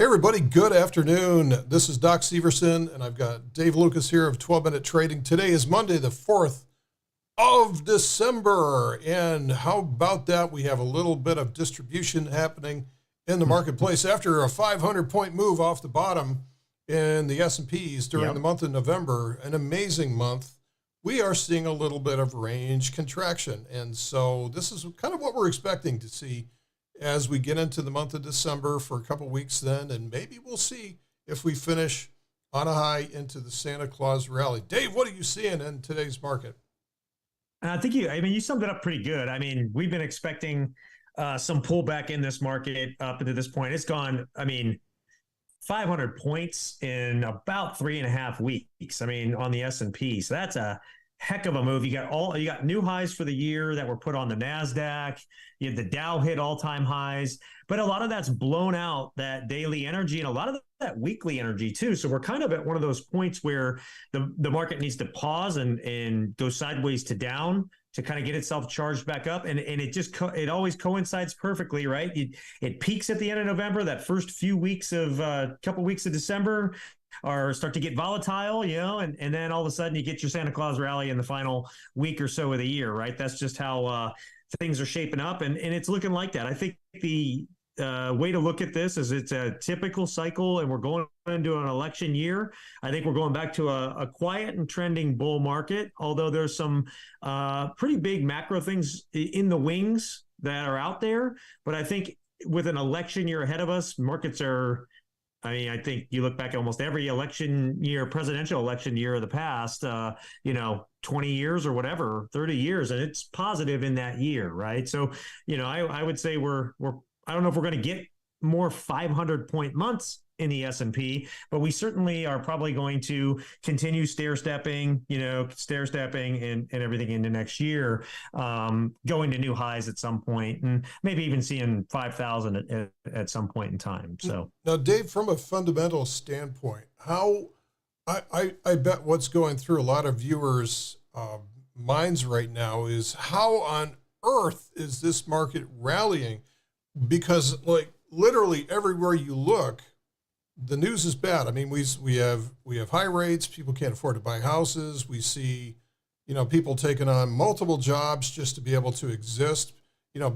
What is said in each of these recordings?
Hey everybody, good afternoon. This is Doc Severson, and I've got Dave Lukas here of 12 Minute Trading. Today is Monday, the 4th of December, and how about that? We have a little bit of distribution happening in the marketplace after a 500-point move off the bottom in the S&Ps during the month of November, an amazing month. We are seeing a little bit of range contraction, and so this is kind of what we're expecting to see as we get into the month of December for a couple weeks then, and maybe we'll see if we finish on a high into the Santa Claus rally. Dave, what are you seeing in today's market? I think you summed it up pretty good. I mean, we've been expecting some pullback in this market up into this point. It's gone, 500 points in about 3.5 weeks. On the S&P. So that's a heck of a move. You got new highs for the year that were put on the NASDAQ. You had the Dow hit all-time highs, but a lot of that's blown out that daily energy and a lot of that weekly energy too. So we're kind of at one of those points where the market needs to pause and go sideways to down to kind of get itself charged back up. And it always coincides perfectly, right? It peaks at the end of November, that first few weeks of couple weeks of December or start to get volatile, and then all of a sudden you get your Santa Claus rally in the final week or so of the year, right? That's just how things are shaping up, and it's looking like that. I think the way to look at this is it's a typical cycle, and we're going into an election year. I think we're going back to a quiet and trending bull market, although there's some pretty big macro things in the wings that are out there. But I think with an election year ahead of us, markets are, I think you look back at almost every election year, presidential election year of the past, 20 years or whatever, 30 years, and it's positive in that year, right? So, I would say I don't know if we're going to get more 500-point months in the S&P, but we certainly are probably going to continue stair-stepping and everything into next year, going to new highs at some point, and maybe even seeing 5,000 at some point in time. So now, Dave, from a fundamental standpoint, how I bet what's going through a lot of viewers' minds right now is how on earth is this market rallying? Because literally everywhere you look, the news is bad. We have high rates. People can't afford to buy houses. We see, people taking on multiple jobs just to be able to exist.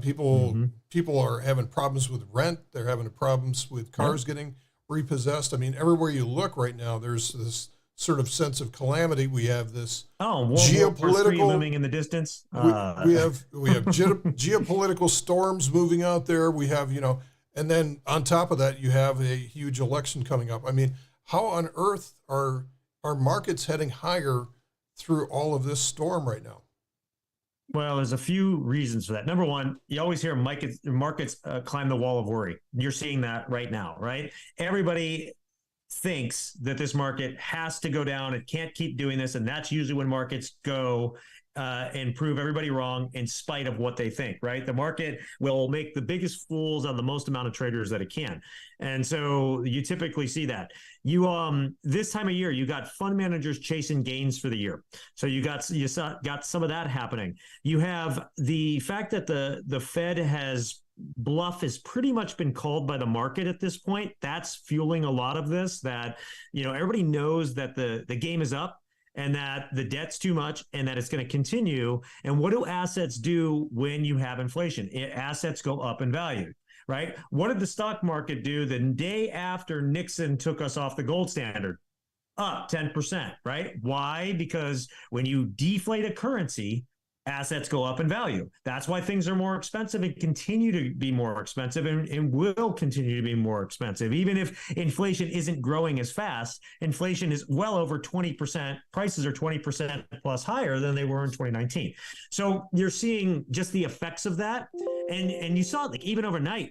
People are having problems with rent. They're having problems with cars getting repossessed. Everywhere you look right now, there's this sort of sense of calamity. We have this geopolitical looming in the distance. We have geopolitical storms moving out there. We have, and then on top of that, you have a huge election coming up. How on earth are markets heading higher through all of this storm right now? Well, there's a few reasons for that. Number one, you always hear markets climb the wall of worry. You're seeing that right now, right? Everybody thinks that this market has to go down. It can't keep doing this. And that's usually when markets go and prove everybody wrong in spite of what they think, right? The market will make the biggest fools on the most amount of traders that it can. And so you typically see that. This time of year, you got fund managers chasing gains for the year. So you got some of that happening. You have the fact that the Fed bluff has pretty much been called by the market at this point. That's fueling a lot of this, that, everybody knows that the game is up and that the debt's too much and that it's going to continue. And what do assets do when you have inflation? Assets go up in value, right? What did the stock market do the day after Nixon took us off the gold standard? Up 10%, right? Why? Because when you deflate a currency, assets go up in value. That's why things are more expensive and continue to be more expensive and will continue to be more expensive. Even if inflation isn't growing as fast, inflation is well over 20%. Prices are 20% plus higher than they were in 2019. So you're seeing just the effects of that. And you saw even overnight,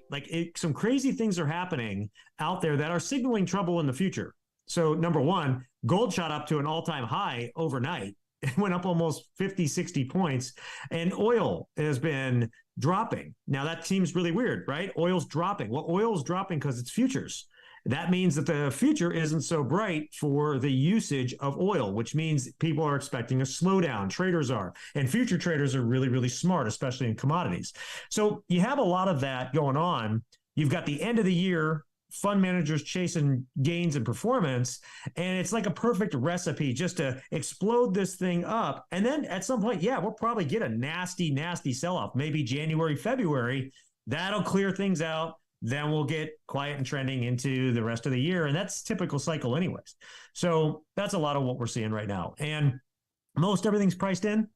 some crazy things are happening out there that are signaling trouble in the future. So number one, gold shot up to an all-time high overnight. It went up almost 50, 60 points, and oil has been dropping. Now that seems really weird, right? Oil's dropping. Well, oil's dropping because it's futures. That means that the future isn't so bright for the usage of oil, which means people are expecting a slowdown. Traders are, and future traders are really, really smart, especially in commodities. So you have a lot of that going on. You've got the end of the year fund managers chasing gains in performance, and it's like a perfect recipe just to explode this thing up. And then at some point, yeah, we'll probably get a nasty sell-off, maybe January, February. That'll clear things out. Then we'll get quiet and trending into the rest of the year. And that's typical cycle anyways. So that's a lot of what we're seeing right now. And most everything's priced in.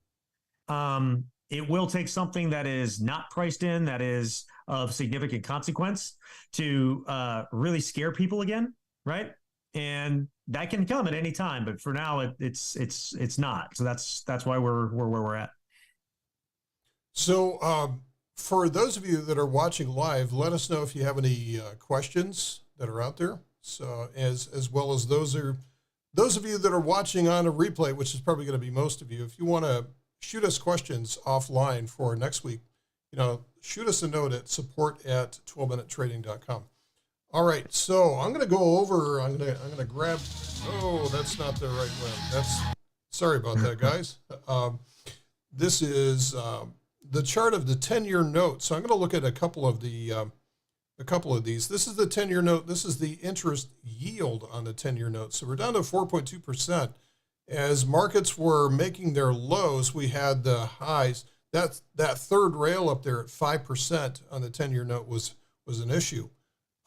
It will take something that is not priced in, that is of significant consequence, to really scare people again, right? And that can come at any time, but for now, it's not. So that's why we're where we're at. So for those of you that are watching live, let us know if you have any questions that are out there. So as well as those of you that are watching on a replay, which is probably going to be most of you, if you want to shoot us questions offline for next week, shoot us a note at support@12minutetrading.com. All right, so I'm going to go over, I'm going to grab, that's not the right one. Sorry about that, guys. This is the chart of the 10-year note. So I'm going to look at a couple of these. This is the 10-year note. This is the interest yield on the 10-year note. So we're down to 4.2%. As markets were making their lows, we had the highs. That third rail up there at 5% on the 10-year note was an issue.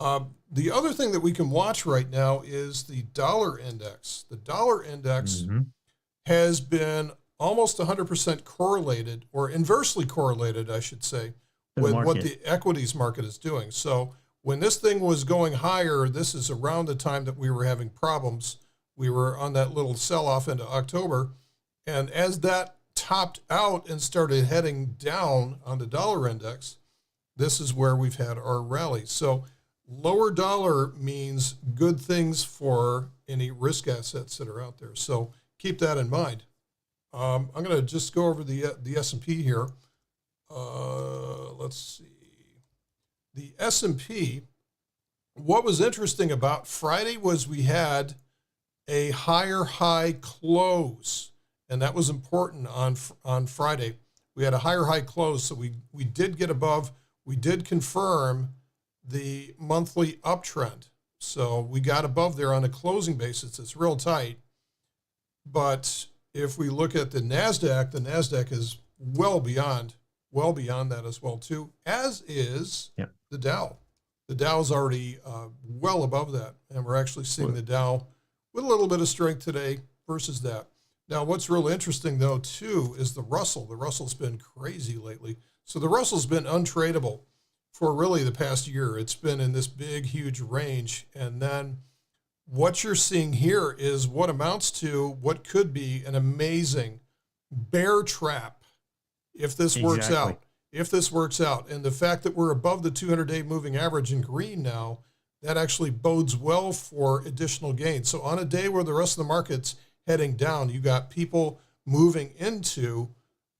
The other thing that we can watch right now is the dollar index. The dollar index has been almost 100% correlated, or inversely correlated, I should say, with what the equities market is doing. So when this thing was going higher, this is around the time that we were having problems. We were on that little sell-off into October. And as that topped out and started heading down on the dollar index, this is where we've had our rally. So lower dollar means good things for any risk assets that are out there. So keep that in mind. I'm going to just go over the S&P here. Let's see. The S&P, what was interesting about Friday was we had a higher high close, and that was important on Friday. We had a higher high close, so we did get above, we did confirm the monthly uptrend. So we got above there on a closing basis. It's real tight. But if we look at the NASDAQ is well beyond that as well too, as is the Dow. The Dow's already well above that, and we're actually seeing the Dow with a little bit of strength today versus that. Now, what's real interesting, though, too, is the Russell. The Russell's been crazy lately. So the Russell's been untradeable for really the past year. It's been in this big, huge range. And then what you're seeing here is what amounts to what could be an amazing bear trap if this works out. If this works out. And the fact that we're above the 200-day moving average in green now, that actually bodes well for additional gains. So on a day where the rest of the market's heading down, you got people moving into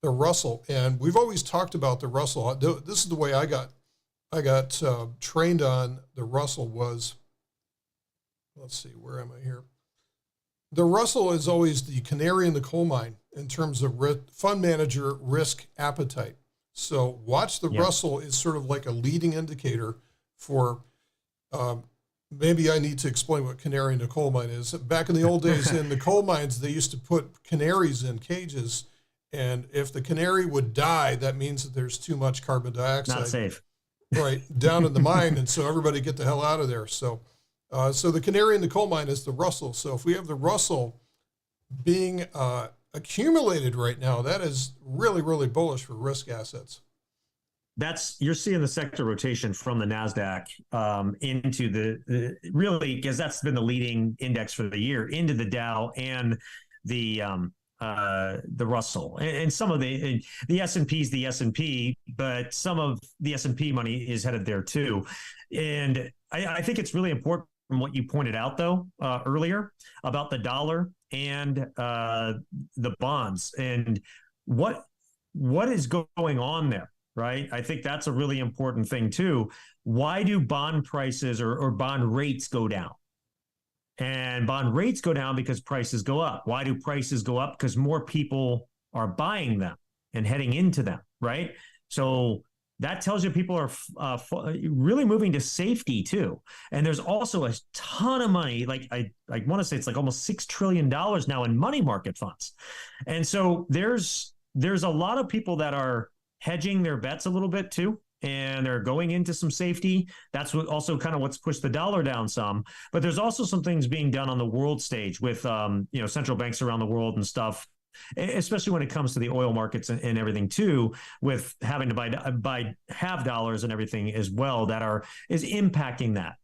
the Russell. And we've always talked about the Russell. This is the way I got trained on the Russell was, let's see, where am I here? The Russell is always the canary in the coal mine in terms of fund manager risk appetite. So watch the Russell is sort of like a leading indicator for, maybe I need to explain what canary in the coal mine is. Back in the old days in the coal mines, they used to put canaries in cages. And if the canary would die, that means that there's too much carbon dioxide. Not safe. Right, down in the mine. And so everybody get the hell out of there. So the canary in the coal mine is the Russell. So if we have the Russell being accumulated right now, that is really, really bullish for risk assets. You're seeing the sector rotation from the NASDAQ into the really, because that's been the leading index for the year, into the Dow and the Russell, and some of the S&P is the S&P, but some of the S&P money is headed there too. And I think it's really important what you pointed out though earlier about the dollar and the bonds and what is going on there. Right. I think that's a really important thing too. Why do bond prices or bond rates go down? And bond rates go down because prices go up. Why do prices go up? Because more people are buying them and heading into them. Right. So that tells you people are really moving to safety too. And there's also a ton of money. Like I want to say it's like almost $6 trillion now in money market funds. And so there's a lot of people that are hedging their bets a little bit too. And they're going into some safety. That's what also kind of what's pushed the dollar down some. But there's also some things being done on the world stage with central banks around the world and stuff, especially when it comes to the oil markets and everything too, with having to have dollars and everything as well that is impacting that.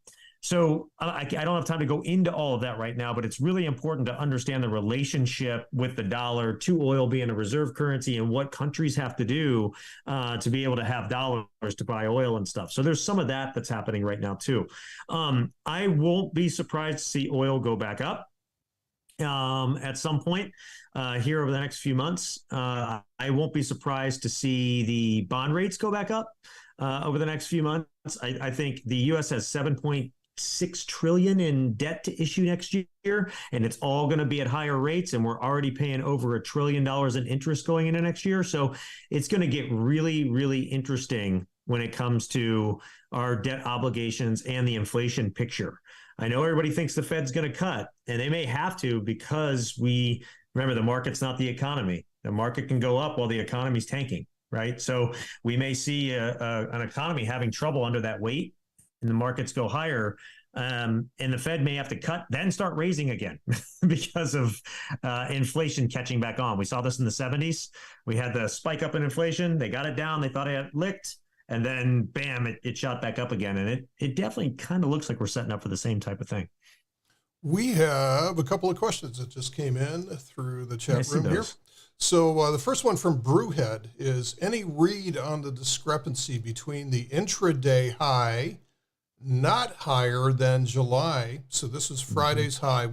So I don't have time to go into all of that right now, but it's really important to understand the relationship with the dollar to oil being a reserve currency and what countries have to do to be able to have dollars to buy oil and stuff. So there's some of that that's happening right now too. I won't be surprised to see oil go back up at some point here over the next few months. I won't be surprised to see the bond rates go back up over the next few months. I think the U.S. has 7.6 trillion in debt to issue next year, and it's all going to be at higher rates, and we're already paying over $1 trillion in interest going into next year. So it's going to get really, really interesting when it comes to our debt obligations and the inflation picture. I know everybody thinks the Fed's going to cut, and they may have to, because remember, the market's not the economy. The market can go up while the economy's tanking, right? So we may see an economy having trouble under that weight, and the markets go higher, and the Fed may have to cut, then start raising again because of inflation catching back on. We saw this in the 70s. We had the spike up in inflation. They got it down. They thought it had licked. And then, bam, it shot back up again. And it definitely kind of looks like we're setting up for the same type of thing. We have a couple of questions that just came in through the chat room here. So the first one from Brewhead is, any read on the discrepancy between the intraday high, not higher than July, so this was Friday's high,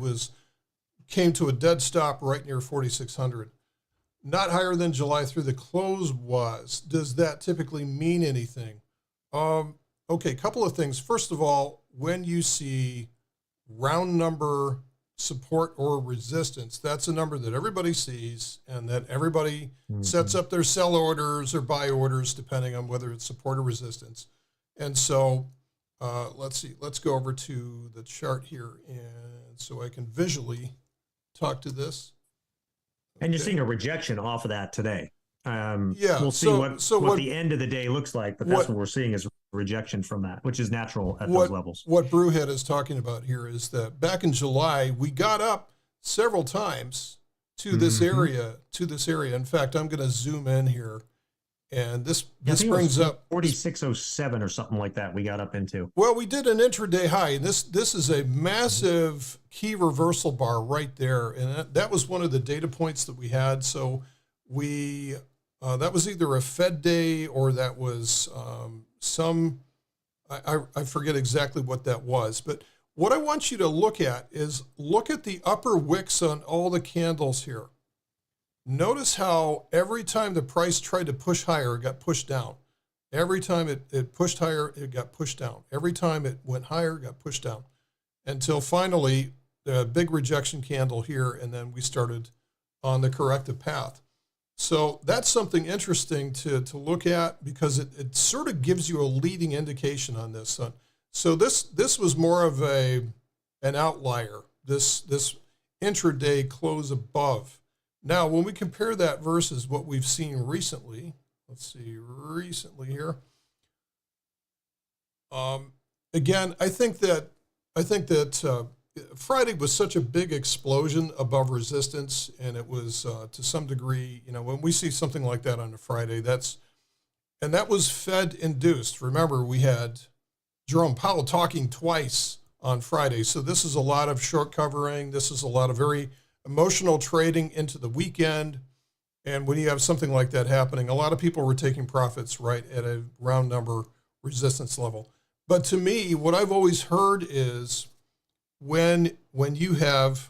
came to a dead stop right near 4,600. Not higher than July through the close was. Does that typically mean anything? Okay, couple of things. First of all, when you see round number support or resistance, that's a number that everybody sees and that everybody sets up their sell orders or buy orders depending on whether it's support or resistance. And so let's see, let's go over to the chart here, and so I can visually talk to this. And you're seeing a rejection off of that today. We'll see what the end of the day looks like, but that's what we're seeing is rejection from that, which is natural at those levels. What Brewhead is talking about here is that back in July, we got up several times to this area. In fact, I'm going to zoom in here, and this brings up 4607 or something like that we got up into. Well, we did an intraday high, and this is a massive key reversal bar right there, and that was one of the data points that we had. So we that was either a Fed day or that was I forget exactly what that was. But what I want you to look at is the upper wicks on all the candles here. Notice how every time the price tried to push higher, it got pushed down. Every time it pushed higher, it got pushed down. Every time it went higher, it got pushed down. Until finally, the big rejection candle here, and then we started on the corrective path. So that's something interesting to look at, because it sort of gives you a leading indication on this. So this was more of an outlier, this intraday close above. Now, when we compare that versus what we've seen recently, let's see, here. Again, I think that Friday was such a big explosion above resistance, and it was to some degree, when we see something like that on a Friday, that was Fed induced. Remember, we had Jerome Powell talking twice on Friday, so this is a lot of short covering. This is a lot of very emotional trading into the weekend. And when you have something like that happening, a lot of people were taking profits right at a round number resistance level. But to me, what I've always heard is when you have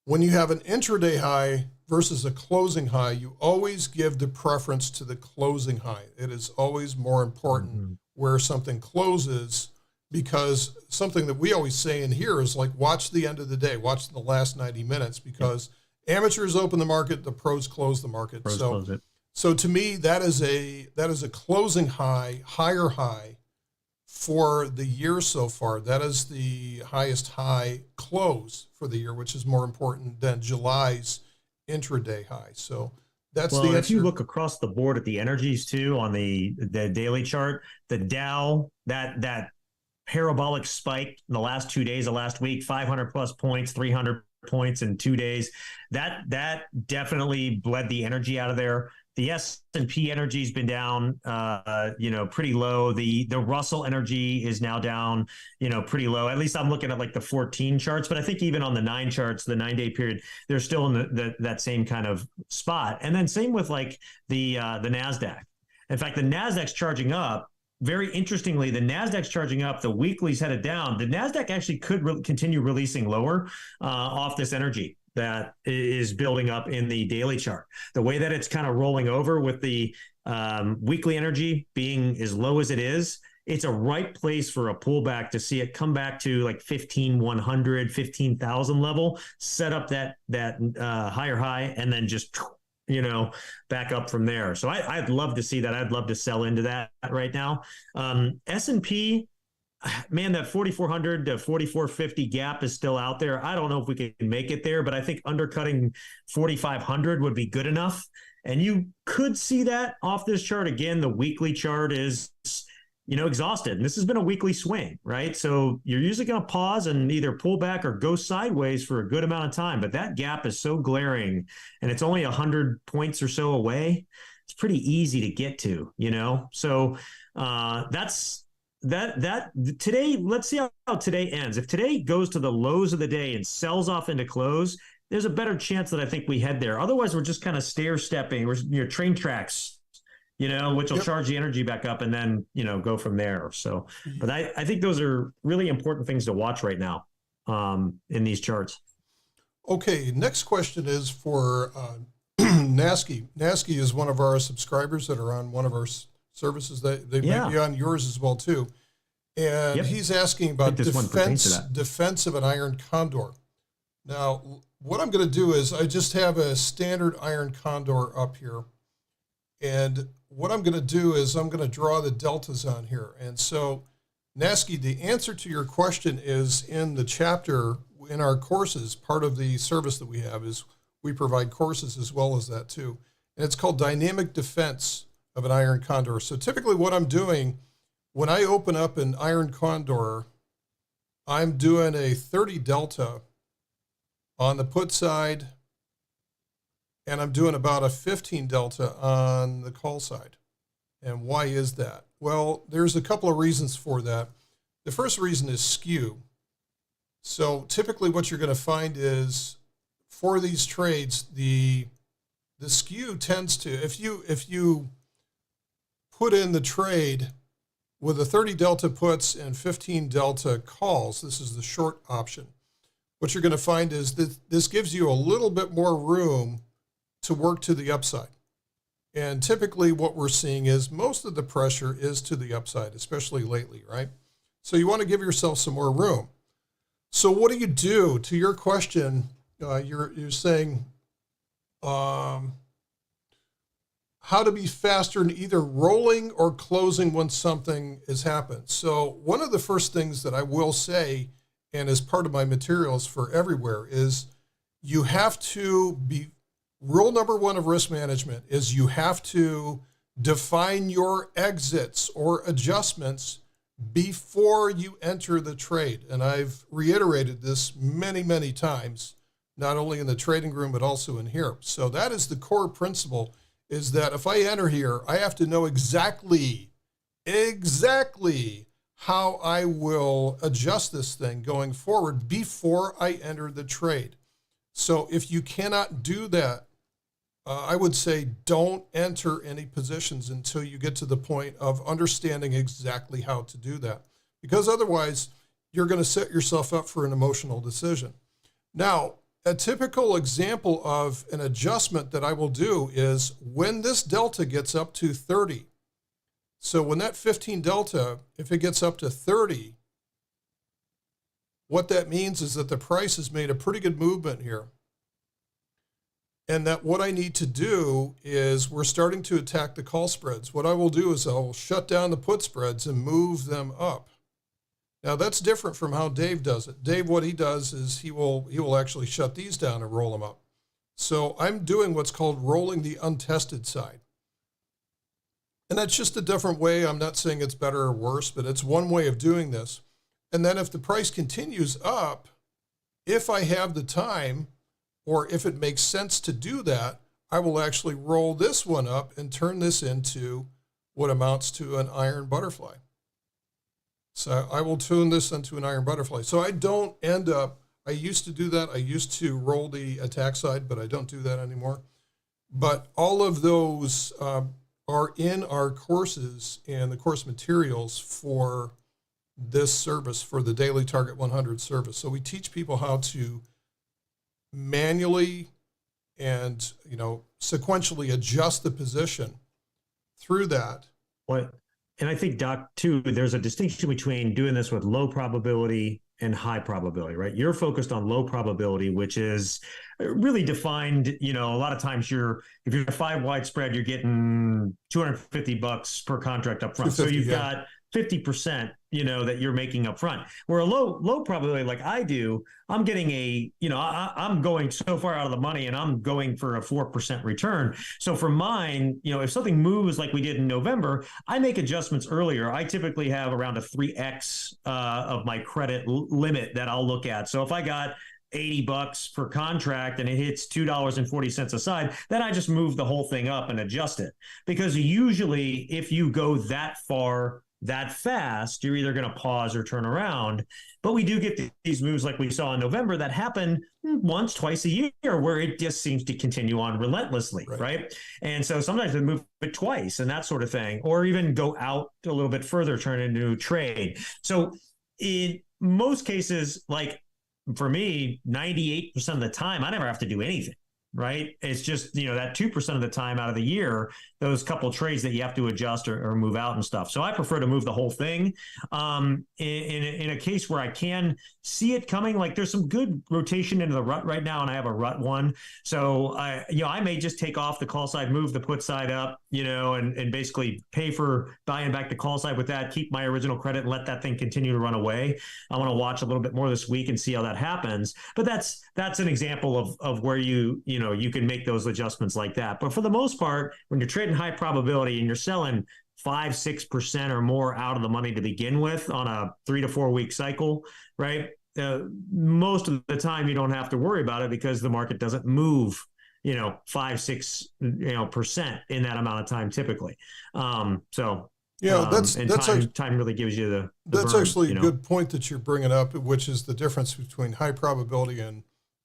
an intraday high versus a closing high, you always give the preference to the closing high. It is always more important where something closes, because something that we always say in here is like, watch the end of the day, watch the last 90 minutes, because amateurs open the market, the pros close the market. So to me, that is a closing higher high for the year so far. That is the highest high close for the year, which is more important than July's intraday high. So that's Well, the and if you answer. look across the board at the energies too on the daily chart, the Dow, that parabolic spike in the last 2 days of last week, 500 plus points, 300 points in 2 days. That definitely bled the energy out of there. The S&P energy's been down, pretty low. The Russell energy is now down, pretty low. At least I'm looking at like the 14 charts, but I think even on the 9 charts, the 9-day period, they're still in that same kind of spot. And then same with like the Nasdaq. In fact, the Nasdaq's charging up. Very interestingly, the Nasdaq's charging up, the weekly's headed down. The Nasdaq actually could continue releasing lower off this energy that is building up in the daily chart. The way that it's kind of rolling over with the weekly energy being as low as it is, it's a right place for a pullback to see it come back to like 15,100, 15,000 level, set up that higher high, and then just back up from there. So I'd love to see that. I'd love to sell into that right now. S&P, man, that 4,400 to 4,450 gap is still out there. I don't know if we can make it there, but I think undercutting 4,500 would be good enough. And you could see that off this chart. Again, the weekly chart is exhausted. And this has been a weekly swing, right? So you're usually going to pause and either pull back or go sideways for a good amount of time. But that gap is so glaring, and it's only 100 points or so away. It's pretty easy to get to, So that's that today. Let's see how today ends. If today goes to the lows of the day and sells off into close, there's a better chance that I think we head there. Otherwise, we're just kind of stair stepping. We're train tracks, which will charge the energy back up and then, go from there. So, but I think those are really important things to watch right now in these charts. Okay, next question is for Nasky. Nasky is one of our subscribers that are on one of our services. They might be on yours as well, too. And he's asking about defense of an iron condor. Now, what I'm going to do is I just have a standard iron condor up here. And what I'm going to do is I'm going to draw the deltas on here. And so, Nasky, the answer to your question is in the chapter in our courses. Part of the service that we have is we provide courses as well as that too. And it's called Dynamic Defense of an Iron Condor. So typically what I'm doing when I open up an iron condor, I'm doing a 30 delta on the put side, and I'm doing about a 15 delta on the call side. And why is that? Well, there's a couple of reasons for that. The first reason is skew. So typically what you're going to find is for these trades, the skew tends to, if you put in the trade with a 30 delta puts and 15 delta calls, this is the short option, what you're going to find is that this gives you a little bit more room to work to the upside. And typically what we're seeing is most of the pressure is to the upside, especially lately, right? So you want to give yourself some more room. So what do you do? To your question, you're saying how to be faster in either rolling or closing when something has happened. So one of the first things that I will say, and as part of my materials for everywhere, is you have to be, rule number one of risk management is you have to define your exits or adjustments before you enter the trade. And I've reiterated this many, many times, not only in the trading room, but also in here. So that is the core principle, is that if I enter here, I have to know exactly how I will adjust this thing going forward before I enter the trade. So if you cannot do that, I would say don't enter any positions until you get to the point of understanding exactly how to do that, because otherwise you're going to set yourself up for an emotional decision. Now, a typical example of an adjustment that I will do is when this delta gets up to 30. So when that 15 delta, if it gets up to 30, what that means is that the price has made a pretty good movement here. And that what I need to do is we're starting to attack the call spreads. What I will do is I'll shut down the put spreads and move them up. Now that's different from how Dave does it. Dave, what he does is he will actually shut these down and roll them up. So I'm doing what's called rolling the untested side. And that's just a different way. I'm not saying it's better or worse, but it's one way of doing this. And then if the price continues up, if I have the time, or if it makes sense to do that, I will actually roll this one up and turn this into what amounts to an iron butterfly. So I will tune this into an iron butterfly. So I don't end up, I used to do that. I used to roll the attack side, but I don't do that anymore. But all of those are in our courses and the course materials for this service, for the Daily Target 100 service. So we teach people how to manually and sequentially adjust the position through that. What, and I think, Doc, too, there's a distinction between doing this with low probability and high probability, right? You're focused on low probability, which is really defined. A lot of times if you're a 5 wide spread, you're getting $250 per contract up front. So you've got 50%, that you're making up front. Where a low probability, like I do, I'm getting I'm going so far out of the money and I'm going for a 4% return. So for mine, if something moves like we did in November, I make adjustments earlier. I typically have around a 3x of my credit limit that I'll look at. So if I got $80 per contract and it hits $2.40 aside, then I just move the whole thing up and adjust it. Because usually if you go that far that fast, you're either going to pause or turn around. But we do get these moves like we saw in November that happen once, twice a year, where it just seems to continue on relentlessly, right? And so sometimes they move it twice and that sort of thing, or even go out a little bit further, turn into a trade. So in most cases, like for me, 98% of the time, I never have to do anything. Right. It's just, that 2% of the time out of the year, those couple trades that you have to adjust or move out and stuff. So I prefer to move the whole thing. In a case where I can see it coming, like there's some good rotation into the rut right now, and I have a rut one. So I may just take off the call side, move the put side up, and basically pay for buying back the call side with that, keep my original credit and let that thing continue to run away. I want to watch a little bit more this week and see how that happens. But that's an example of where you can make those adjustments like that. But for the most part, when you're trading high probability and you're selling 5-6% or more out of the money to begin with on a 3 to 4 week cycle, right? Most of the time you don't have to worry about it because the market doesn't move 5-6% in that amount of time typically. Time really gives you the that's burn, actually a good point that you're bringing up, which is the difference between high probability and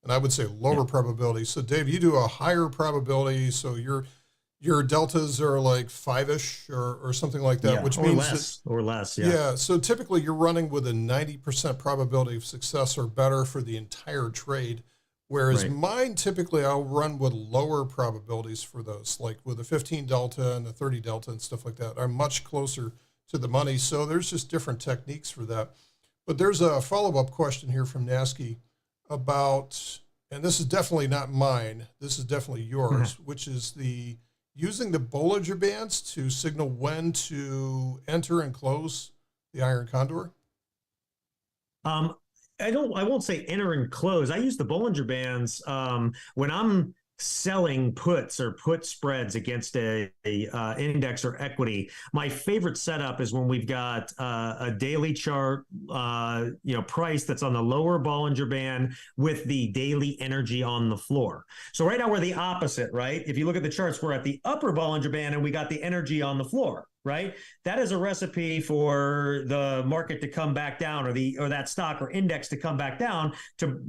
I would say lower probability. So Dave, you do a higher probability, so your deltas are like 5-ish or something like that, which means less. Yeah. So typically you're running with a 90% probability of success or better for the entire trade. Whereas mine, typically I'll run with lower probabilities for those, like with a 15 delta and a 30 delta and stuff like that. I'm much closer to the money. So there's just different techniques for that. But there's a follow-up question here from Nasky about, and this is definitely not mine, this is definitely yours, which is using the Bollinger Bands to signal when to enter and close the iron condor. I won't say enter and close. I use the Bollinger Bands when I'm selling puts or put spreads against a index or equity. My favorite setup is when we've got a daily chart, price that's on the lower Bollinger Band with the daily energy on the floor. So right now we're the opposite, right? If you look at the charts, we're at the upper Bollinger Band and we got the energy on the floor. Right. That is a recipe for the market to come back down or that stock or index to come back down to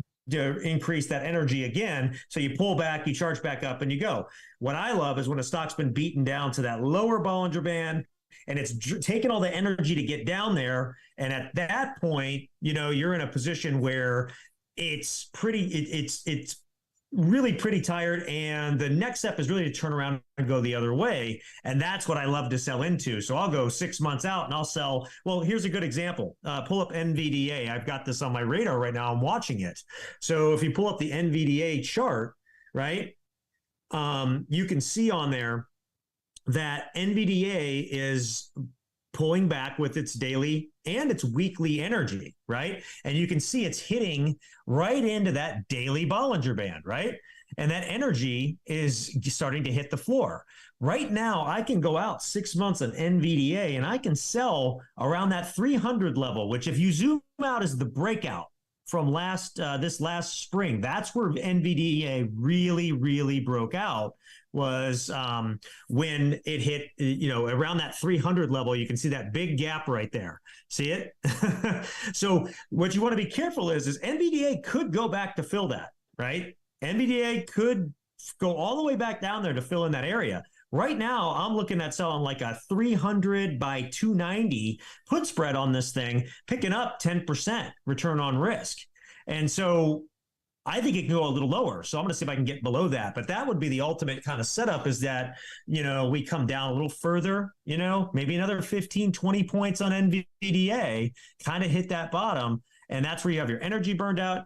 increase that energy again. So you pull back, you charge back up and you go. What I love is when a stock's been beaten down to that lower Bollinger Band and it's taken all the energy to get down there. And at that point, you're in a position where it's really pretty tired. And the next step is really to turn around and go the other way. And that's what I love to sell into. So I'll go 6 months out and I'll sell. Well, here's a good example. Pull up NVDA. I've got this on my radar right now. I'm watching it. So if you pull up the NVDA chart, right, you can see on there that NVDA is pulling back with its daily and its weekly energy, right? And you can see it's hitting right into that daily Bollinger Band, right? And that energy is starting to hit the floor. Right now, I can go out 6 months on NVDA and I can sell around that 300 level, which if you zoom out is the breakout from this last spring. That's where NVDA really broke out, was when it hit, around that 300 level. You can see that big gap right there. See it? So what you want to be careful is NVDA could go back to fill that, right? NVDA could go all the way back down there to fill in that area. Right now, I'm looking at selling like a 300 by 290 put spread on this thing, picking up 10% return on risk. And so I think it can go a little lower. So I'm going to see if I can get below that. But that would be the ultimate kind of setup, is that, we come down a little further, maybe another 15, 20 points on NVDA, kind of hit that bottom. And that's where you have your energy burned out,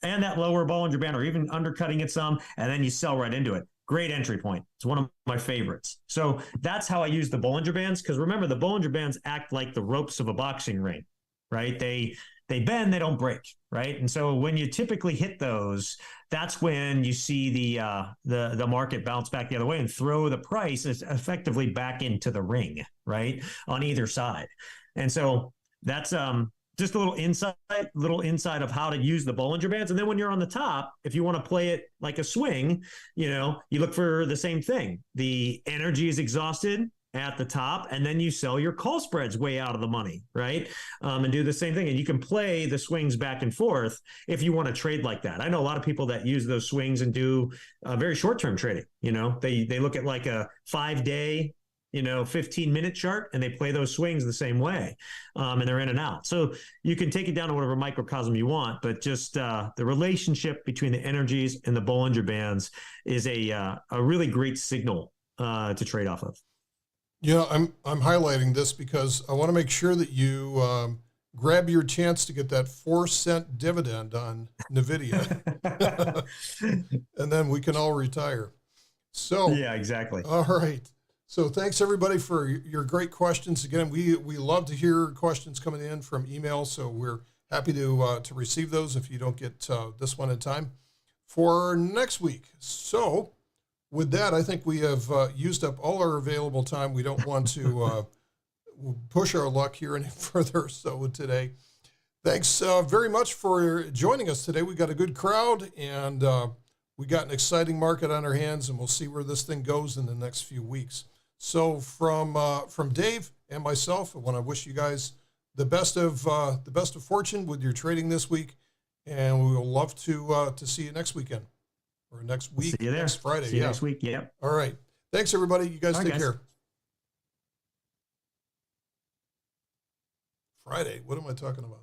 and that lower Bollinger Band, or even undercutting it some, and then you sell right into it. Great entry point. It's one of my favorites. So that's how I use the Bollinger Bands, because remember, the Bollinger Bands act like the ropes of a boxing ring, right? They bend, they don't break, right? And so when you typically hit those, that's when you see the market bounce back the other way and throw the price effectively back into the ring, right, on either side. And so that's just a little insight of how to use the Bollinger Bands. And then when you're on the top, if you want to play it like a swing, you look for the same thing. The energy is exhausted at the top, and then you sell your call spreads way out of the money, right? And do the same thing. And you can play the swings back and forth if you want to trade like that. I know a lot of people that use those swings and do very short-term trading. They look at like a 5-day 15-minute chart, and they play those swings the same way, and they're in and out. So you can take it down to whatever microcosm you want, but just the relationship between the energies and the Bollinger Bands is a really great signal to trade off of. I'm highlighting this because I want to make sure that you grab your chance to get that 4-cent dividend on NVIDIA, and then we can all retire. So yeah, exactly. All right. So thanks everybody for your great questions. Again, we love to hear questions coming in from email, so we're happy to receive those if you don't get this one in time for next week. So with that, I think we have used up all our available time. We don't want to push our luck here any further. So today, thanks very much for joining us today. We got a good crowd, and we got an exciting market on our hands, and we'll see where this thing goes in the next few weeks. So from Dave and myself, I want to wish you guys the best of fortune with your trading this week, and we will love to see you next weekend or next week. See you there. Next Friday. See you next week. Yeah. All right. Thanks everybody. You guys take care. Friday. What am I talking about?